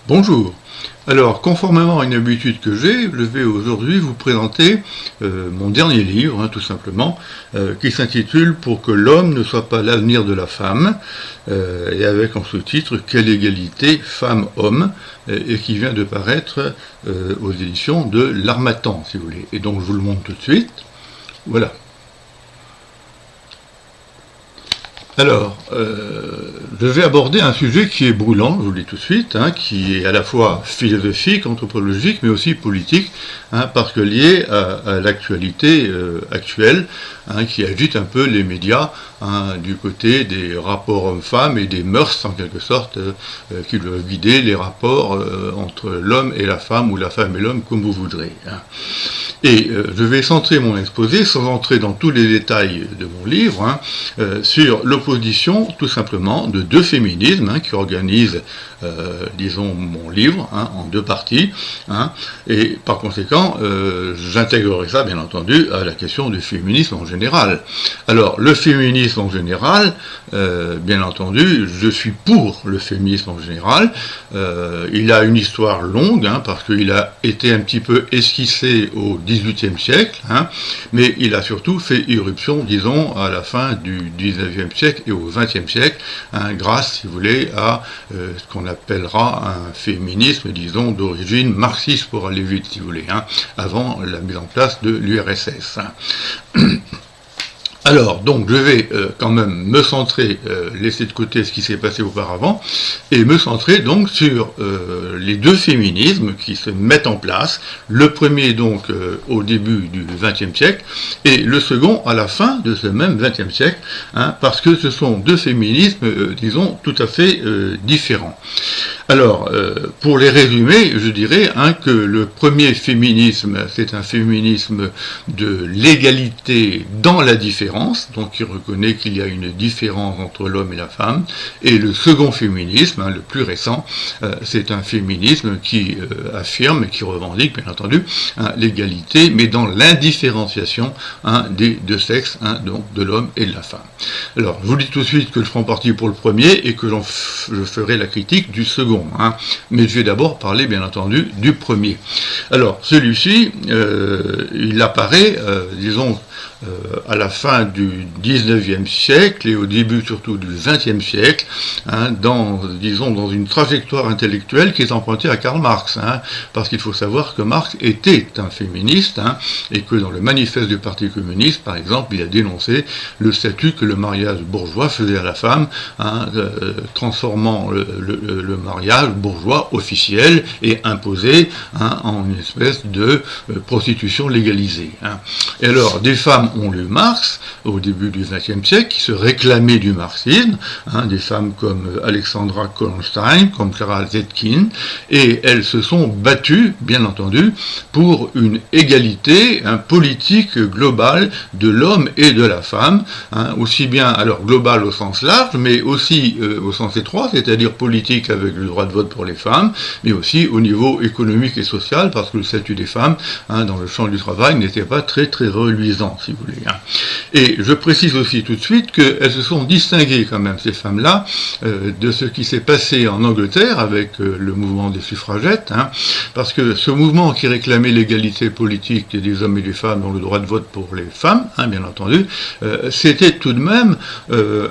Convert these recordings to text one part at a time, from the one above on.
Bonjour. Alors, conformément à une habitude que j'ai, je vais aujourd'hui vous présenter mon dernier livre, tout simplement, qui s'intitule « Pour que l'homme ne soit pas l'avenir de la femme », et avec en sous-titre « Quelle égalité femme-homme », et qui vient de paraître aux éditions de l'Harmattan, si vous voulez. Et donc, je vous le montre tout de suite. Voilà. Alors, je vais aborder un sujet qui est brûlant, je vous le dis tout de suite, qui est à la fois philosophique, anthropologique, mais aussi politique, parce que lié à l'actualité actuelle, qui agite un peu les médias du côté des rapports hommes-femmes et des mœurs, en quelque sorte, qui doivent guider les rapports entre l'homme et la femme, ou la femme et l'homme, comme vous voudrez. Et je vais centrer mon exposé, sans entrer dans tous les détails de mon livre, sur l'opposition, tout simplement, de deux féminismes qui organisent, disons, mon livre en deux parties, et par conséquent, j'intégrerai ça, bien entendu, à la question du féminisme en général. Alors, le féminisme en général, bien entendu, je suis pour le féminisme en général. Il a une histoire longue, parce qu'il a été un petit peu esquissé au XVIIIe siècle, mais il a surtout fait irruption, disons, à la fin du XIXe siècle et au XXe siècle, grâce, si vous voulez, à ce qu'on appellera un féminisme, disons, d'origine marxiste, pour aller vite, si vous voulez, avant la mise en place de l'URSS. Alors, donc, je vais quand même me centrer, laisser de côté ce qui s'est passé auparavant, et me centrer donc sur les deux féminismes qui se mettent en place, le premier donc au début du XXe siècle, et le second à la fin de ce même XXe siècle, parce que ce sont deux féminismes, disons, tout à fait différents. Alors, pour les résumer, je dirais que le premier féminisme, c'est un féminisme de l'égalité dans la différence, donc qui reconnaît qu'il y a une différence entre l'homme et la femme, et le second féminisme, le plus récent, c'est un féminisme qui affirme, qui revendique, bien entendu, l'égalité, mais dans l'indifférenciation des deux sexes, donc de l'homme et de la femme. Alors, je vous dis tout de suite que je prends parti pour le premier, et que je ferai la critique du second. Mais je vais d'abord parler, bien entendu, du premier. Alors, celui-ci, il apparaît, disons, à la fin du XIXe siècle et au début surtout du XXe siècle, disons, dans une trajectoire intellectuelle qui est empruntée à Karl Marx, parce qu'il faut savoir que Marx était un féministe, et que dans le manifeste du Parti communiste, par exemple, il a dénoncé le statut que le mariage bourgeois faisait à la femme, transformant le mariage bourgeois officiel et imposé en une espèce de prostitution légalisée. Et alors, des femmes ont lu Marx au début du XXe siècle, qui se réclamaient du marxisme, des femmes comme Alexandra Kolonstein, comme Clara Zetkin, et elles se sont battues, bien entendu, pour une égalité politique globale de l'homme et de la femme, aussi bien, alors globale au sens large, mais aussi au sens étroit, c'est-à-dire politique avec le droit de vote pour les femmes, mais aussi au niveau économique et social, parce que le statut des femmes dans le champ du travail n'était pas très reluisant, si vous voulez. Et je précise aussi tout de suite qu'elles se sont distinguées quand même, ces femmes-là, de ce qui s'est passé en Angleterre avec le mouvement des suffragettes, parce que ce mouvement qui réclamait l'égalité politique des hommes et des femmes, dont le droit de vote pour les femmes, bien entendu, c'était tout de même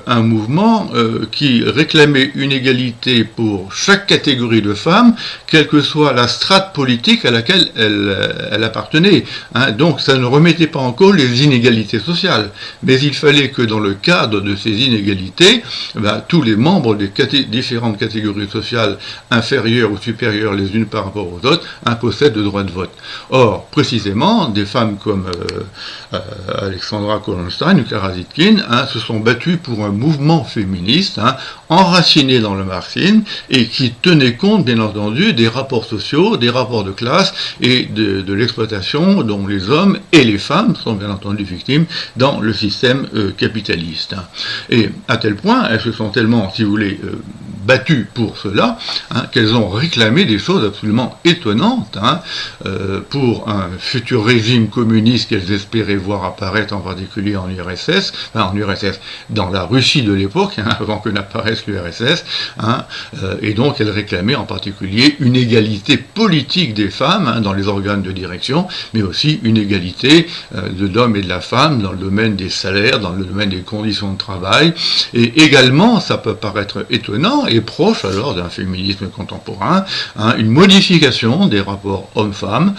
un mouvement qui réclamait une égalité pour chaque catégorie de femmes, quelle que soit la strate politique à laquelle elle appartenait. Donc ça ne remettait pas en cause les inégalités sociales, mais il fallait que dans le cadre de ces inégalités, tous les membres des différentes catégories sociales inférieures ou supérieures les unes par rapport aux autres possèdent le droit de vote. Or, précisément, des femmes comme Alexandra Kolonstein ou Clara Zetkin se sont battues pour un mouvement féministe enraciné dans le marxisme et qui tenait compte, bien entendu, des rapports sociaux, des rapports de classe et de l'exploitation dont les hommes et les femmes sont bien entendu victimes dans le système capitaliste. Et à tel point, elles se sont tellement, si vous voulez, battues pour cela, qu'elles ont réclamé des choses absolument étonnantes, pour un futur régime communiste qu'elles espéraient voir apparaître en particulier en URSS, dans la Russie de l'époque, avant que n'apparaisse l'URSS, et donc elles réclamaient en particulier une égalité politique des femmes dans les organes de direction, mais aussi une égalité de l'homme et de la femme dans le domaine des salaires, dans le domaine des conditions de travail, et également, ça peut paraître étonnant et proche alors d'un féminisme contemporain, une modification des rapports hommes-femmes,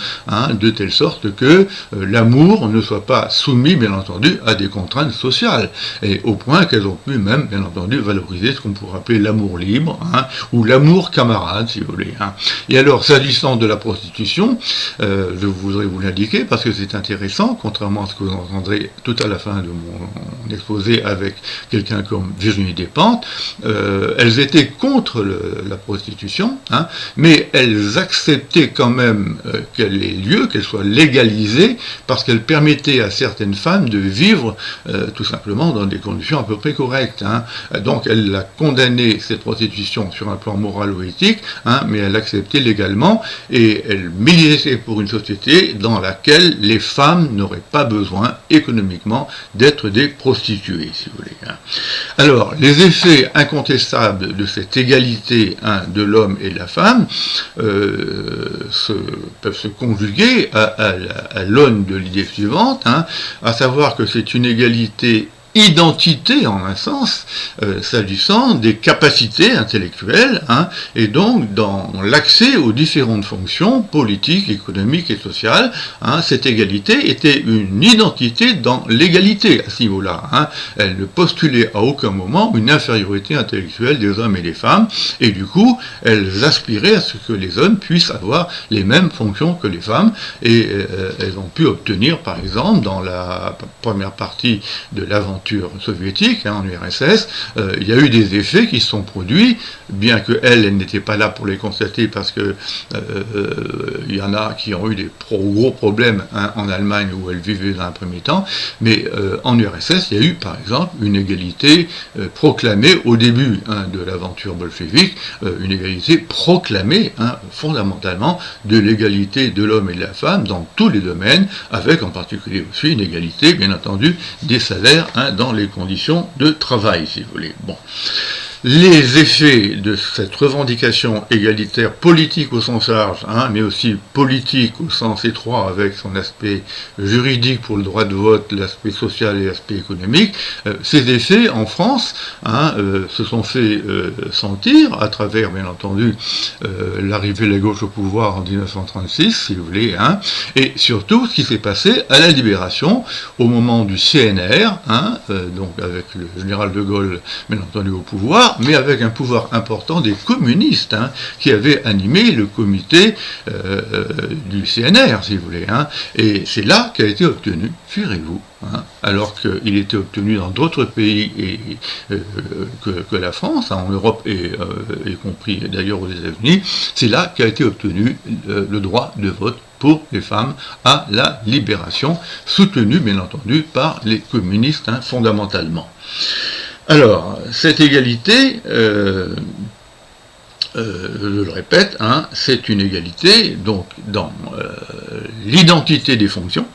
de telle sorte que l'amour ne soit pas soumis, bien entendu, à des contraintes sociales, et au point qu'elles ont pu même, bien entendu, valoriser ce qu'on pourrait appeler l'amour libre, ou l'amour camarade, si vous voulez. Et alors, s'agissant de la prostitution, je voudrais vous l'indiquer, parce que c'est intéressant, contrairement à ce que vous entendrez tout à la fin de mon exposé avec quelqu'un comme Virginie Despentes, elles étaient contre la prostitution, mais elles acceptaient quand même qu'elle ait lieu, qu'elle soit légalisée, parce qu'elle permettait à certaines femmes de vivre tout simplement dans des conditions à peu près correctes. Donc elle a condamné cette prostitution sur un plan moral ou éthique, mais elle l'acceptait légalement, et elle militait pour une société dans laquelle les femmes n'auraient pas besoin économiquement d'être des prostituées, si vous voulez. Alors, les effets incontestables de cette égalité de l'homme et de la femme peuvent se conjuguer à l'aune de l'idée suivante, à savoir que c'est une égalité identité en un sens, s'agissant des capacités intellectuelles, et donc dans l'accès aux différentes fonctions politiques, économiques et sociales. Cette égalité était une identité dans l'égalité à ce niveau-là. Elle ne postulait à aucun moment une infériorité intellectuelle des hommes et des femmes, et du coup, elles aspiraient à ce que les hommes puissent avoir les mêmes fonctions que les femmes, et elles ont pu obtenir, par exemple, dans la première partie de l'aventure soviétique, en URSS, il y a eu des effets qui se sont produits, bien qu'elles n'étaient pas là pour les constater, parce que il y en a qui ont eu des gros problèmes en Allemagne où elles vivaient dans un premier temps, mais en URSS, il y a eu par exemple une égalité proclamée au début de l'aventure bolchevique, une égalité proclamée fondamentalement de l'égalité de l'homme et de la femme dans tous les domaines, avec en particulier aussi une égalité, bien entendu, des salaires dans les conditions de travail, si vous voulez. Bon. Les effets de cette revendication égalitaire politique au sens large, mais aussi politique au sens étroit avec son aspect juridique pour le droit de vote, l'aspect social et l'aspect économique, ces effets en France se sont fait sentir à travers, bien entendu, l'arrivée de la gauche au pouvoir en 1936, si vous voulez, et surtout ce qui s'est passé à la Libération au moment du CNR, donc avec le général de Gaulle, bien entendu, au pouvoir, mais avec un pouvoir important des communistes, qui avaient animé le comité du CNR, si vous voulez. Et c'est là qu'a été obtenu, figurez-vous, alors qu'il était obtenu dans d'autres pays que la France, en Europe et y compris d'ailleurs aux États-Unis, c'est là qu'a été obtenu le droit de vote pour les femmes à la Libération, soutenu bien entendu par les communistes fondamentalement. Alors, cette égalité, je le répète, c'est une égalité donc dans l'identité des fonctions,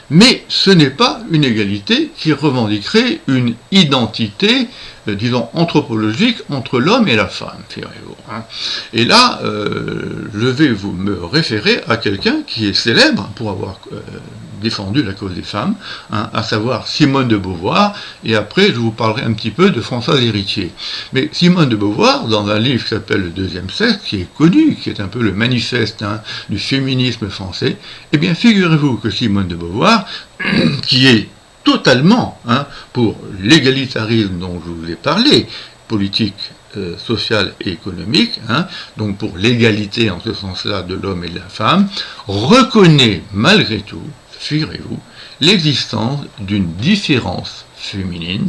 mais ce n'est pas une égalité qui revendiquerait une identité, disons, anthropologique entre l'homme et la femme, figurez-vous. Et là, je vais me référer à quelqu'un qui est célèbre pour avoir défendu la cause des femmes, à savoir Simone de Beauvoir, et après je vous parlerai un petit peu de Françoise Héritier. Mais Simone de Beauvoir, dans un livre qui s'appelle Le Deuxième Sexe, qui est connu, qui est un peu le manifeste du féminisme français, eh bien figurez-vous que Simone de Beauvoir, qui est totalement pour l'égalitarisme dont je vous ai parlé, politique, sociale et économique, donc pour l'égalité en ce sens-là de l'homme et de la femme, reconnaît malgré tout, figurez-vous, l'existence d'une différence féminine,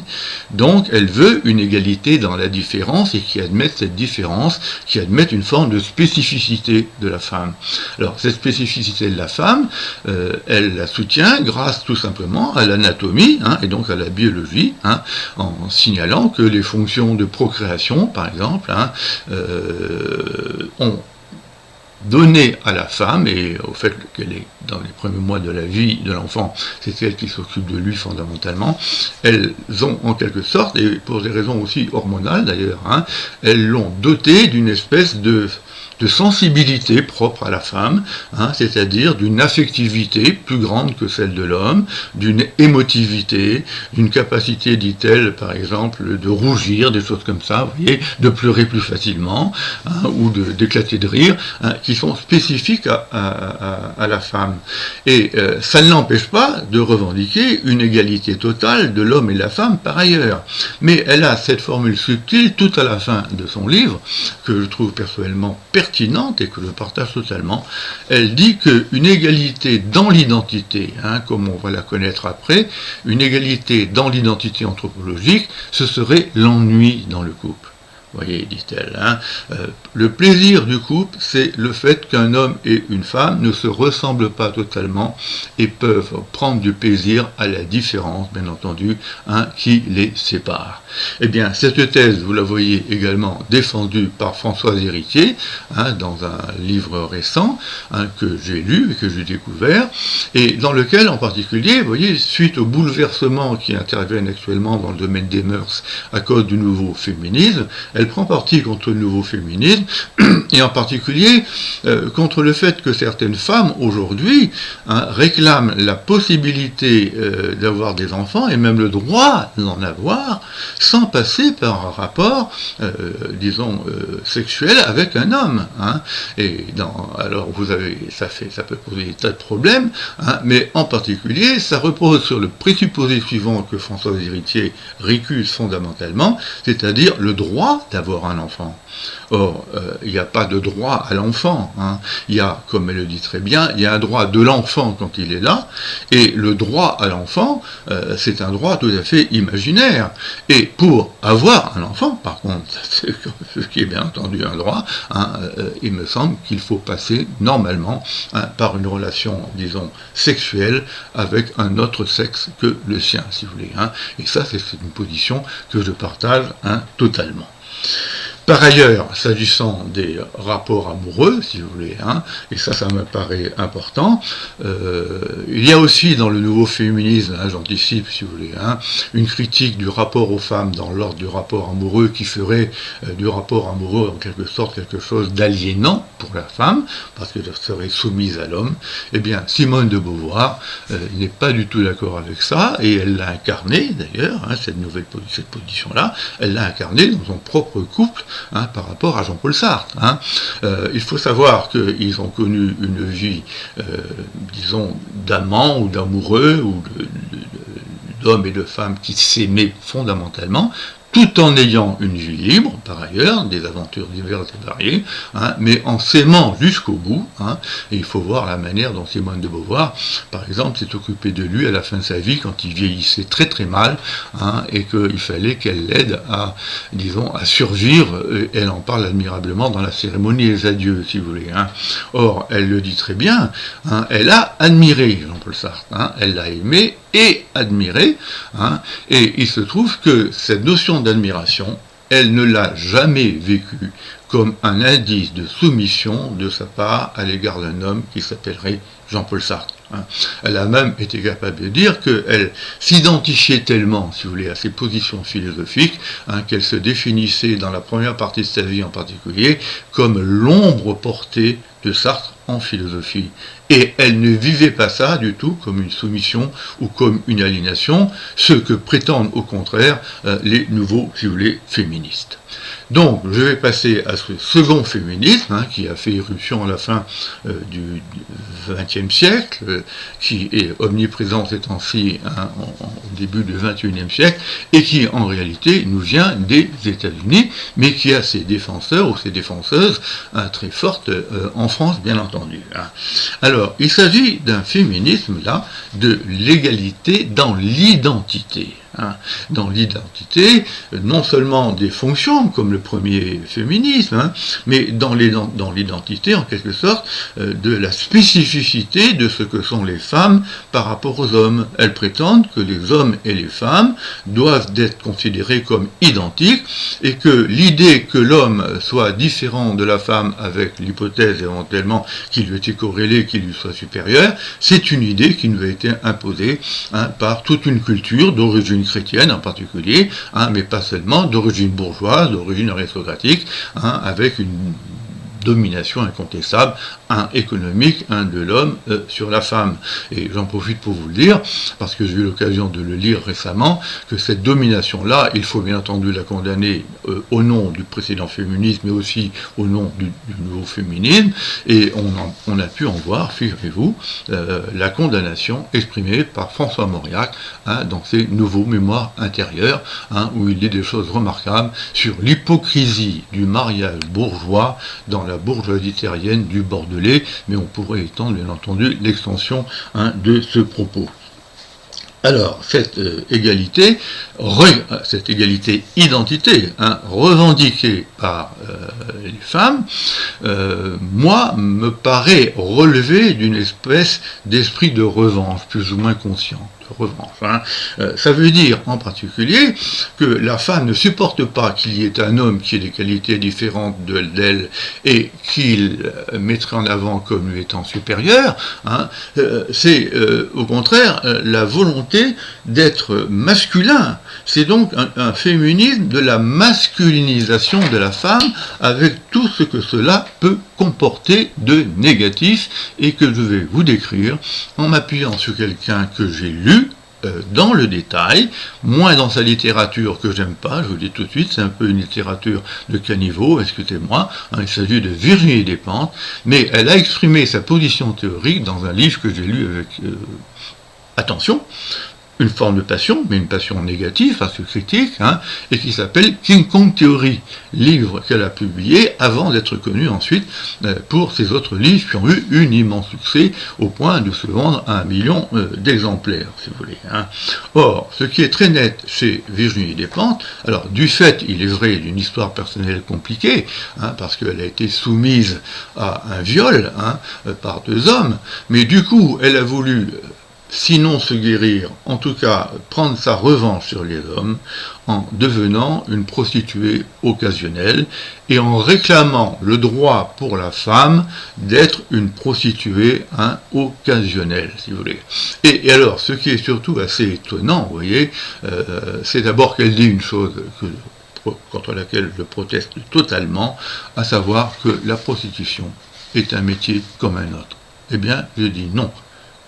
donc elle veut une égalité dans la différence et qui admette cette différence, qui admette une forme de spécificité de la femme. Alors cette spécificité de la femme, elle la soutient grâce tout simplement à l'anatomie et donc à la biologie, en signalant que les fonctions de procréation, par exemple, ont donné à la femme, et au fait qu'elle est dans les premiers mois de la vie de l'enfant, c'est elle qui s'occupe de lui fondamentalement, elles ont en quelque sorte, et pour des raisons aussi hormonales d'ailleurs, elles l'ont doté d'une espèce de sensibilité propre à la femme, c'est-à-dire d'une affectivité plus grande que celle de l'homme, d'une émotivité, d'une capacité, dit-elle, par exemple, de rougir, des choses comme ça, vous voyez, de pleurer plus facilement, ou d'éclater de rire, qui sont spécifiques à la femme. Et ça ne l'empêche pas de revendiquer une égalité totale de l'homme et de la femme par ailleurs. Mais elle a cette formule subtile tout à la fin de son livre, que je trouve personnellement pertinente et que je partage totalement. Elle dit qu'une égalité dans l'identité, comme on va la connaître après, une égalité dans l'identité anthropologique, ce serait l'ennui dans le couple. Vous voyez, dit-elle, le plaisir du couple, c'est le fait qu'un homme et une femme ne se ressemblent pas totalement et peuvent prendre du plaisir à la différence, bien entendu, qui les sépare. Eh bien, cette thèse, vous la voyez également défendue par Françoise Héritier, dans un livre récent, que j'ai lu et que j'ai découvert, et dans lequel, en particulier, vous voyez, suite aux bouleversements qui interviennent actuellement dans le domaine des mœurs à cause du nouveau féminisme, elle prend parti contre le nouveau féminisme, et en particulier contre le fait que certaines femmes, aujourd'hui, réclament la possibilité d'avoir des enfants, et même le droit d'en avoir, sans passer par un rapport, disons, sexuel avec un homme. Alors, vous avez, ça peut poser des tas de problèmes, mais en particulier, ça repose sur le présupposé suivant que Françoise Héritier récuse fondamentalement, c'est-à-dire le droit d'avoir un enfant. Or, il n'y a pas de droit à l'enfant. Il y a, comme elle le dit très bien, il y a un droit de l'enfant quand il est là, et le droit à l'enfant, c'est un droit tout à fait imaginaire. Et pour avoir un enfant, par contre, ce qui est bien entendu un droit, il me semble qu'il faut passer normalement par une relation, disons, sexuelle avec un autre sexe que le sien, si vous voulez. Et ça, c'est une position que je partage totalement. Par ailleurs, s'agissant des rapports amoureux, si vous voulez, et ça me paraît important, il y a aussi dans le nouveau féminisme, j'anticipe si vous voulez, une critique du rapport aux femmes dans l'ordre du rapport amoureux qui ferait du rapport amoureux en quelque sorte quelque chose d'aliénant pour la femme, parce qu'elle serait soumise à l'homme. Eh bien, Simone de Beauvoir n'est pas du tout d'accord avec ça, et elle l'a incarné d'ailleurs, cette position-là, elle l'a incarné dans son propre couple, par rapport à Jean-Paul Sartre. Il faut savoir qu'ils ont connu une vie, disons, d'amants ou d'amoureux, ou d'hommes et de femmes qui s'aimaient fondamentalement, tout en ayant une vie libre, par ailleurs, des aventures diverses et variées, mais en s'aimant jusqu'au bout. Et il faut voir la manière dont Simone de Beauvoir, par exemple, s'est occupée de lui à la fin de sa vie, quand il vieillissait très très mal, et qu'il fallait qu'elle l'aide à, disons, à survivre. Elle en parle admirablement dans la cérémonie des adieux, si vous voulez. Or, elle le dit très bien, elle a admiré Jean-Paul Sartre, elle l'a aimé et admiré, et il se trouve que cette notion d'admiration, elle ne l'a jamais vécue comme un indice de soumission de sa part à l'égard d'un homme qui s'appellerait Jean-Paul Sartre. Elle a même été capable de dire qu'elle s'identifiait tellement, si vous voulez, à ses positions philosophiques, qu'elle se définissait dans la première partie de sa vie en particulier comme l'ombre portée de Sartre en philosophie. Et elle ne vivait pas ça du tout comme une soumission ou comme une aliénation, ce que prétendent au contraire les nouveaux, si vous voulez, féministes. Donc, je vais passer à ce second féminisme, qui a fait irruption à la fin du XXe siècle, qui est omniprésent ces temps-ci au début du XXIe siècle, et qui en réalité nous vient des États-Unis, mais qui a ses défenseurs ou ses défenseuses très fortes en France, bien entendu. Alors, il s'agit d'un féminisme, là, de l'égalité dans l'identité. hein, dans l'identité, non seulement des fonctions, comme le premier féminisme, hein, mais dans l'identité, en quelque sorte, de la spécificité de ce que sont les femmes par rapport aux hommes. Elles prétendent que les hommes et les femmes doivent être considérés comme identiques, et que l'idée que l'homme soit différent de la femme, avec l'hypothèse éventuellement qu'il lui était corrélé, qu'il lui soit supérieur, c'est une idée qui nous a été imposée, hein, par toute une culture d'origine chrétienne en particulier, hein, mais pas seulement, d'origine bourgeoise, d'origine aristocratique, hein, avec une domination incontestable, économique, de l'homme sur la femme. Et j'en profite pour vous le dire, parce que j'ai eu l'occasion de le lire récemment, que cette domination-là, il faut bien entendu la condamner au nom du précédent féminisme, mais aussi au nom du nouveau féminisme, et on a pu en voir, figurez-vous, la condamnation exprimée par François Mauriac, hein, dans ses nouveaux mémoires intérieurs, hein, où il dit des choses remarquables sur l'hypocrisie du mariage bourgeois dans la bourgeoisie terrienne du Bordelais, mais on pourrait étendre bien entendu l'extension, hein, de ce propos. Alors, cette égalité identité, hein, revendiquée par les femmes, moi, me paraît relever d'une espèce d'esprit de revanche, plus ou moins conscient. Revanche, hein. Ça veut dire en particulier que la femme ne supporte pas qu'il y ait un homme qui ait des qualités différentes d'elle et qu'il mettrait en avant comme lui étant supérieur, hein. C'est au contraire la volonté d'être masculin. C'est donc un féminisme de la masculinisation de la femme, avec tout ce que cela peut comporter de négatif, et que je vais vous décrire en m'appuyant sur quelqu'un que j'ai lu dans le détail, moins dans sa littérature que j'aime pas, je vous le dis tout de suite, c'est un peu une littérature de caniveau, excusez-moi, hein, il s'agit de Virginie Despentes, mais elle a exprimé sa position théorique dans un livre que j'ai lu avec attention, une forme de passion, mais une passion négative, assez critique, hein, et qui s'appelle King Kong Theory, livre qu'elle a publié avant d'être connue ensuite pour ses autres livres qui ont eu un immense succès au point de se vendre à 1 million d'exemplaires, si vous voulez. Hein. Or, ce qui est très net chez Virginie Despentes, alors du fait, il est vrai, d'une histoire personnelle compliquée, hein, parce qu'elle a été soumise à un viol, hein, par 2 hommes, mais du coup, elle a voulu sinon se guérir, en tout cas prendre sa revanche sur les hommes, en devenant une prostituée occasionnelle et en réclamant le droit pour la femme d'être une prostituée occasionnelle, si vous voulez. Et alors, ce qui est surtout assez étonnant, vous voyez, c'est d'abord qu'elle dit une chose contre laquelle je proteste totalement, à savoir que la prostitution est un métier comme un autre. Eh bien, je dis non.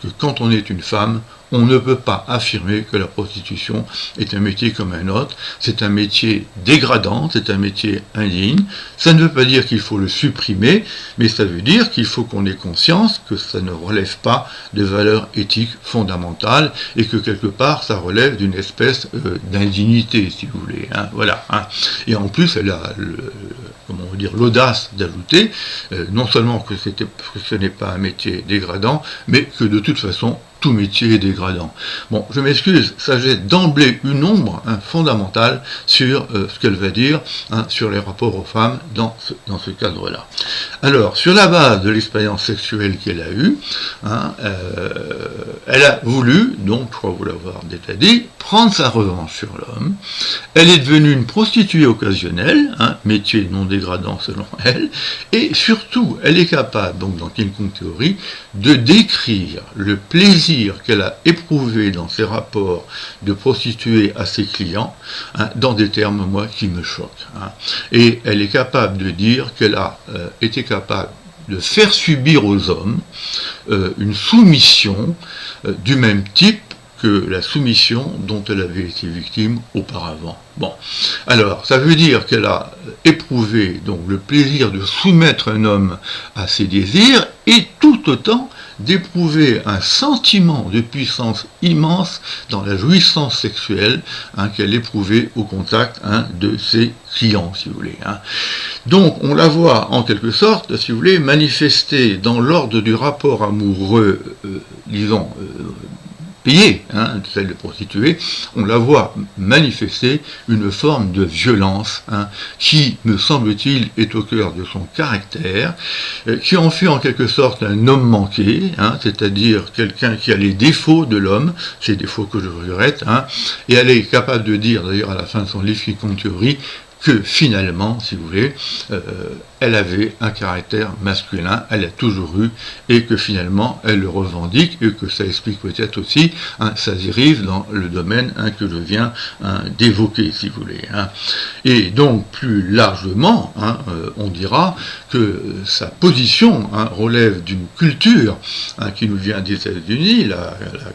Que quand on est une femme, on ne peut pas affirmer que la prostitution est un métier comme un autre. C'est un métier dégradant, c'est un métier indigne. Ça ne veut pas dire qu'il faut le supprimer, mais ça veut dire qu'il faut qu'on ait conscience que ça ne relève pas de valeurs éthiques fondamentales et que quelque part ça relève d'une espèce d'indignité, si vous voulez. Hein, voilà. Hein. Et en plus, elle a l'audace d'ajouter, non seulement que ce n'est pas un métier dégradant, mais que de toute façon, tout métier est dégradant. Bon, je m'excuse, ça jette d'emblée une ombre fondamentale sur ce qu'elle va dire sur les rapports aux femmes dans ce cadre-là. Alors, sur la base de l'expérience sexuelle qu'elle a eue, elle a voulu, donc je crois vous l'avoir déjà dit, prendre sa revanche sur l'homme. Elle est devenue une prostituée occasionnelle, métier non dégradant selon elle, et surtout, elle est capable, donc dans King Kong Theory, de décrire le plaisir qu'elle a éprouvé dans ses rapports de prostituée à ses clients, dans des termes, moi, qui me choquent. Et elle est capable de dire qu'elle a été capable de faire subir aux hommes une soumission du même type que la soumission dont elle avait été victime auparavant. Bon, alors, ça veut dire qu'elle a éprouvé donc le plaisir de soumettre un homme à ses désirs, et tout autant d'éprouver un sentiment de puissance immense dans la jouissance sexuelle qu'elle éprouvait au contact de ses clients, si vous voulez. Donc, on la voit en quelque sorte, si vous voulez, manifester dans l'ordre du rapport amoureux, disons, payée, hein, celle de prostituée, on la voit manifester une forme de violence, hein, qui, me semble-t-il, est au cœur de son caractère, qui en fait en quelque sorte un homme manqué, hein, c'est-à-dire quelqu'un qui a les défauts de l'homme, ces défauts que je regrette, hein, et elle est capable de dire, d'ailleurs à la fin de son livre qui compte théorie, que finalement, si vous voulez, elle avait un caractère masculin, elle a toujours eu, et que finalement elle le revendique, et que ça explique peut-être aussi, hein, ça dérive dans le domaine, hein, que je viens, hein, d'évoquer, si vous voulez. Hein. Et donc plus largement, hein, on dira que sa position, hein, relève d'une culture, hein, qui nous vient des États-Unis, la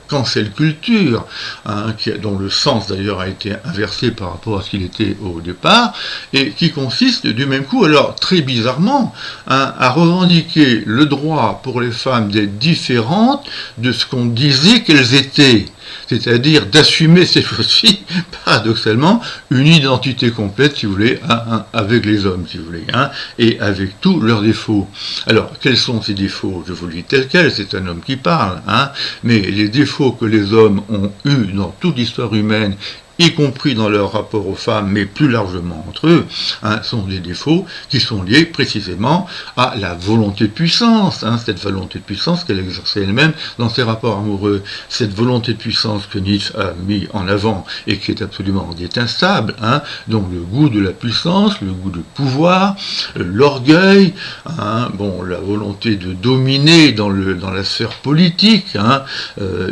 cancel culture, hein, dont le sens d'ailleurs a été inversé par rapport à ce qu'il était au départ, et qui consiste du même coup, alors très bizarrement, hein, à revendiquer le droit pour les femmes d'être différentes de ce qu'on disait qu'elles étaient. C'est-à-dire d'assumer cette fois-ci, paradoxalement, une identité complète, si vous voulez, hein, avec les hommes, si vous voulez, hein, et avec tous leurs défauts. Alors, quels sont ces défauts? Je vous le dis tel quel, c'est un homme qui parle, hein, mais les défauts que les hommes ont eus dans toute l'histoire humaine, y compris dans leur rapport aux femmes, mais plus largement entre eux, hein, sont des défauts qui sont liés précisément à la volonté de puissance, hein, cette volonté de puissance qu'elle exerçait elle-même dans ses rapports amoureux, cette volonté de puissance que Nietzsche a mis en avant et qui est absolument détestable, hein, donc le goût de la puissance, le goût du pouvoir, l'orgueil, hein, bon, la volonté de dominer dans la sphère politique, hein,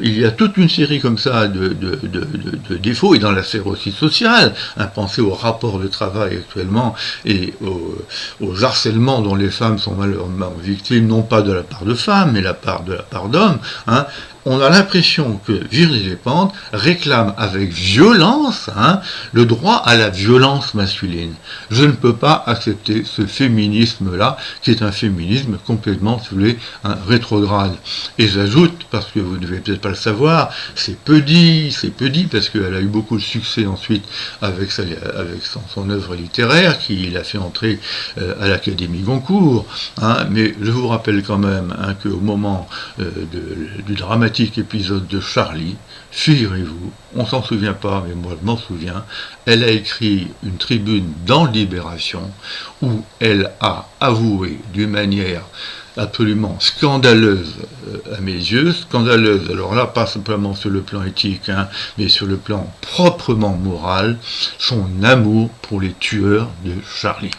il y a toute une série comme ça de défauts, et dans la sphère aussi sociale, hein, pensez aux rapports de travail actuellement et aux harcèlements dont les femmes sont malheureusement victimes, non pas de la part de femmes, mais de la part d'hommes, hein. On a l'impression que Virginie Despentes réclame avec violence, hein, le droit à la violence masculine. Je ne peux pas accepter ce féminisme-là, qui est un féminisme complètement, si vous voulez, hein, rétrograde. Et j'ajoute, parce que vous ne devez peut-être pas le savoir, c'est peu dit, parce qu'elle a eu beaucoup de succès ensuite avec son œuvre littéraire, qui l'a fait entrer à l'Académie Goncourt, hein, mais je vous rappelle quand même, hein, qu'au moment du dramatique épisode de Charlie, figurez-vous, on s'en souvient pas, mais moi je m'en souviens, elle a écrit une tribune dans Libération où elle a avoué d'une manière absolument scandaleuse à mes yeux, scandaleuse, alors là pas simplement sur le plan éthique, hein, mais sur le plan proprement moral, son amour pour les tueurs de Charlie.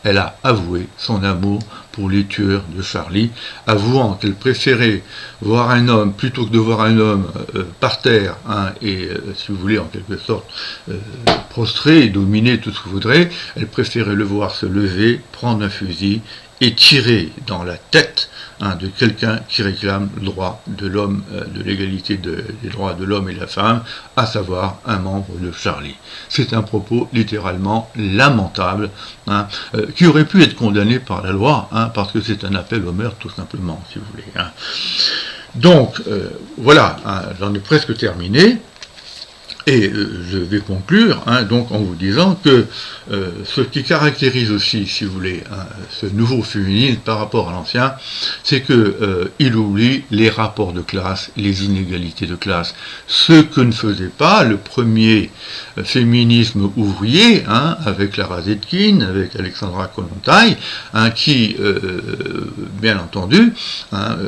Elle a avoué son amour pour les tueurs de Charlie, avouant qu'elle préférait voir un homme, plutôt que de voir un homme par terre, hein, et, si vous voulez, en quelque sorte, prostré, dominer tout ce que vous voudrez, elle préférait le voir se lever, prendre un fusil et tirer dans la tête, hein, de quelqu'un qui réclame le droit de l'homme, de l'égalité des droits de l'homme et de la femme, à savoir un membre de Charlie. C'est un propos littéralement lamentable, hein, qui aurait pu être condamné par la loi, hein, parce que c'est un appel au meurtre tout simplement, si vous voulez. Hein. Donc, voilà, hein, j'en ai presque terminé. Et je vais conclure, hein, donc en vous disant que ce qui caractérise aussi, si vous voulez, hein, ce nouveau féminisme par rapport à l'ancien, c'est que il oublie les rapports de classe, les inégalités de classe, ce que ne faisait pas le premier féminisme ouvrier, hein, avec Clara Zetkin, avec Alexandra Kollontai, hein, qui, bien entendu, hein,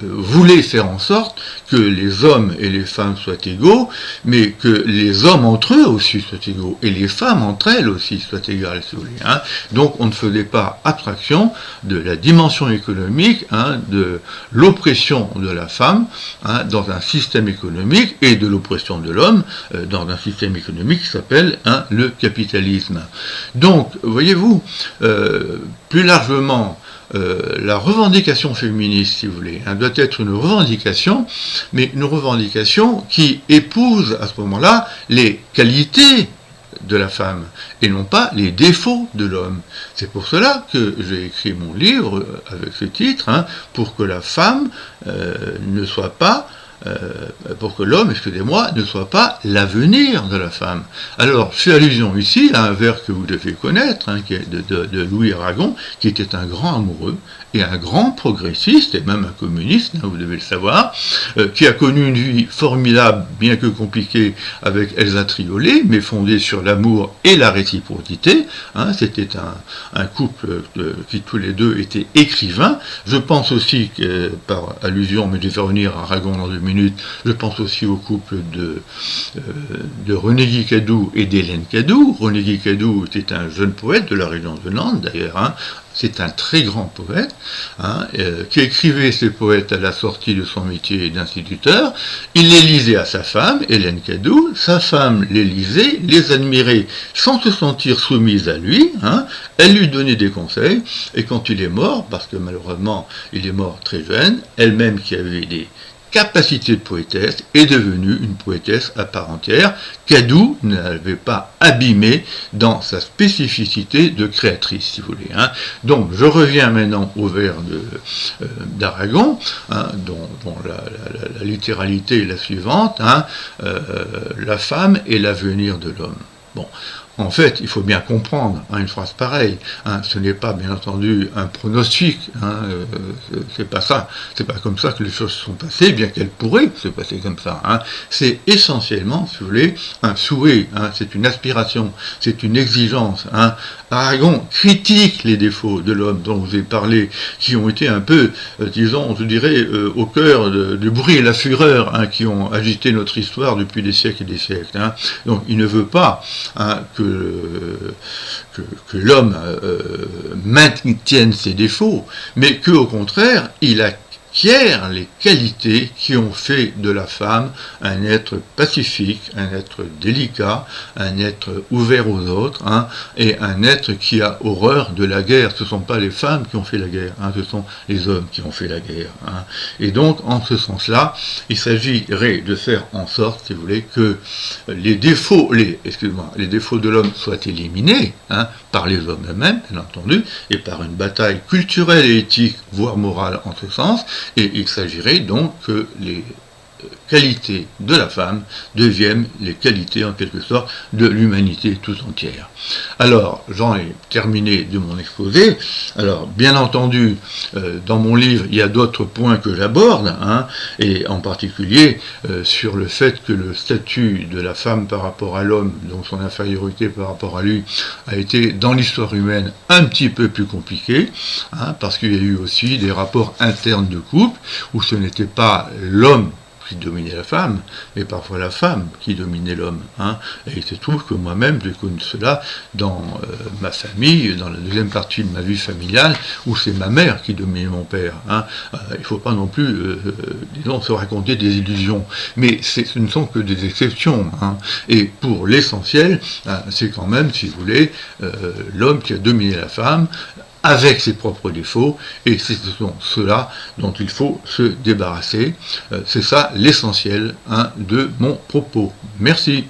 voulait faire en sorte que les hommes et les femmes soient égaux, mais que les hommes entre eux aussi soient égaux, et les femmes entre elles aussi soient égales, si vous voulez. Hein. Donc on ne faisait pas abstraction de la dimension économique, hein, de l'oppression de la femme, hein, dans un système économique, et de l'oppression de l'homme dans un système économique qui s'appelle, hein, le capitalisme. Donc, voyez-vous, plus largement, la revendication féministe, si vous voulez, hein, doit être une revendication, mais une revendication qui épouse à ce moment-là les qualités de la femme, et non pas les défauts de l'homme. C'est pour cela que j'ai écrit mon livre avec ce titre, hein, pour que la femme ne soit pas pour que l'homme, excusez-moi, ne soit pas l'avenir de la femme. Alors, je fais allusion ici à un vers que vous devez connaître, hein, qui est de Louis Aragon, qui était un grand amoureux et un grand progressiste, et même un communiste, hein, vous devez le savoir, qui a connu une vie formidable, bien que compliquée, avec Elsa Triolet, mais fondée sur l'amour et la réciprocité. Hein, c'était un couple qui tous les deux étaient écrivains. Je pense aussi, par allusion, mais je vais faire venir Aragon dans 2 minutes, je pense aussi au couple de René Guicadou et d'Hélène Cadou. René Guicadou était un jeune poète de la région de Nantes, d'ailleurs, hein. C'est un très grand poète, hein, qui écrivait ses poètes à la sortie de son métier d'instituteur. Il les lisait à sa femme, Hélène Cadou. Sa femme les lisait, les admirait sans se sentir soumise à lui. Hein. Elle lui donnait des conseils. Et quand il est mort, parce que malheureusement il est mort très jeune, elle-même qui avait des capacité de poétesse, est devenue une poétesse à part entière, Cadou ne l'avait pas abîmée dans sa spécificité de créatrice, si vous voulez. Hein. Donc, je reviens maintenant au vers d'Aragon, hein, dont la littéralité est la suivante, hein, la femme est l'avenir de l'homme. Bon. En fait, il faut bien comprendre, hein, une phrase pareille, hein, ce n'est pas bien entendu un pronostic, hein, c'est pas ça, c'est pas comme ça que les choses se sont passées, bien qu'elles pourraient se passer comme ça. Hein. C'est essentiellement, si vous voulez, un souhait, hein, c'est une aspiration, c'est une exigence. Hein. Aragon critique les défauts de l'homme dont vous avez parlé, qui ont été un peu, disons, je dirais, au cœur du bruit et la fureur, hein, qui ont agité notre histoire depuis des siècles et des siècles. Hein. Donc, il ne veut pas, hein, que l'homme maintienne ses défauts, mais qu'au contraire, il acquiert les qualités qui ont fait de la femme un être pacifique, un être délicat, un être ouvert aux autres, hein, et un être qui a horreur de la guerre. Ce ne sont pas les femmes qui ont fait la guerre, hein, ce sont les hommes qui ont fait la guerre. Hein. Et donc, en ce sens-là, il s'agirait de faire en sorte, si vous voulez, que les défauts de l'homme soient éliminés, hein, par les hommes eux-mêmes, bien entendu, et par une bataille culturelle et éthique, voire morale en ce sens, et il s'agirait donc que les qualités de la femme deviennent les qualités, en quelque sorte, de l'humanité tout entière. Alors, j'en ai terminé de mon exposé. Alors, bien entendu, dans mon livre, il y a d'autres points que j'aborde, hein, et en particulier sur le fait que le statut de la femme par rapport à l'homme, donc son infériorité par rapport à lui, a été, dans l'histoire humaine, un petit peu plus compliqué, hein, parce qu'il y a eu aussi des rapports internes de couple, où ce n'était pas l'homme qui dominait la femme, mais parfois la femme qui dominait l'homme. Hein. Et il se trouve que moi-même, j'ai connu cela dans ma famille, dans la deuxième partie de ma vie familiale, où c'est ma mère qui dominait mon père. Hein. Il ne faut pas non plus, disons, se raconter des illusions. Mais ce ne sont que des exceptions. Hein. Et pour l'essentiel, c'est quand même, si vous voulez, l'homme qui a dominé la femme, avec ses propres défauts, et c'est cela dont il faut se débarrasser. C'est ça l'essentiel, hein, de mon propos. Merci.